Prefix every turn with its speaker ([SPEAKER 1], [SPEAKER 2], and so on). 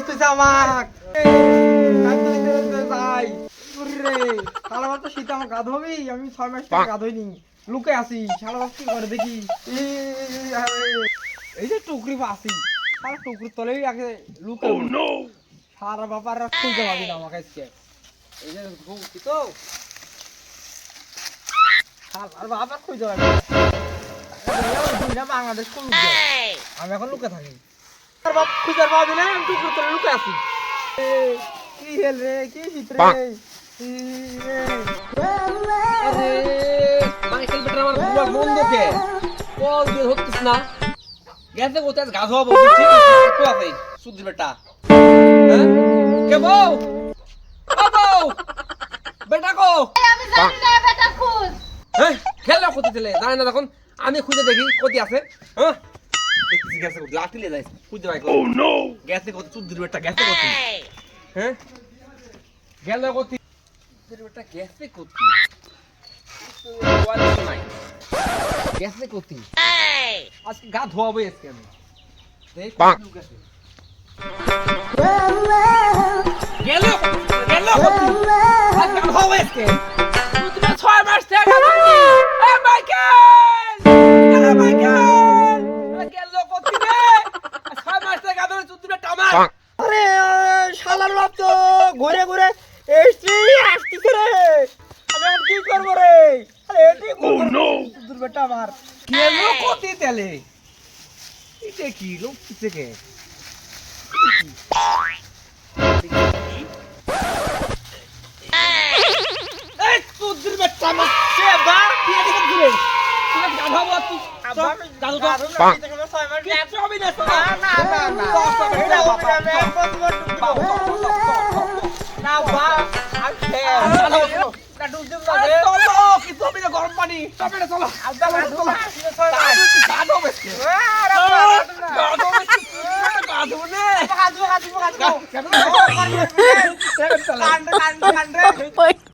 [SPEAKER 1] তুই আমাক ভাই রে শালা বাপ তো শীতে আমার গা ধোবি আমি 6 মাস থেকে গা ধুইনি লুকে আসি শালা বাপ কি করে দেখি এই যে টুকরি আসি শালা টুকরি তলেই আগে লুকে সারা বাবার খুঁজে পাবি না আমাকে আজকে এই যে ঘুমছি তো শালার বাবার খুঁজে পাবি না বাংলাদেশ কোন আমি এখন লুকে থাকি আর বাপ খুঁজে পাবি না আমি টুকরি তলে লুকে আসি কি হেল রে কি শীত রে
[SPEAKER 2] আরে মাইকেল বেটা আমার বুড়া বন্ধুকে কল দিয়ে হচ্ছিস না গেছে কোথায় গা ধোয়া বলছি তো আছে সুধীর বেটা হ্যাঁ কে বউ ও বউ বেটা কো
[SPEAKER 3] আমি জানি না বেটা খুঁজ
[SPEAKER 2] হ্যাঁ খেলা কোথায় ছিলে জানি না তখন আমি খুঁজে দেখি কোথায় আছে হ্যাঁ দেখছি গেছে লাঠি নিয়ে যাইছে খুঁজে পাই ও নো গেছে কোথায় সুধীর বেটা গেছে কোথায় হ্যাঁ গেল কোথায় সুধীর বেটা গেছে কোথায় গেছে কোথায় আজকে গা ধোয়াবো আজকে আমি দেখ গেছে গেল গেল আজকে গা ধোয়াবো আজকে তুমি 6 মাস থেকে এ মাইকেল গেল কোথায় 6 মাস থেকে গা ধরে তুমি টামার
[SPEAKER 1] আরে শালার বাপ তো ঘুরে ঘুরে এসছি আসতেছে রে আমি এখন কি করবো রে আরে এটি দুর বেটা আমার
[SPEAKER 2] গেল কোথায় তেলে এটা কি লোক থেকে এই তুই বেটা আমার সে বা কি এদিকে ঘুরে তুই গাধা বাবা তুই দাদু তো হবে না
[SPEAKER 1] না বা আমি না ডুব
[SPEAKER 2] চলো কিন্তু হবে না গরম পানি তবে না চলো গাধা বেশি
[SPEAKER 1] কান্দে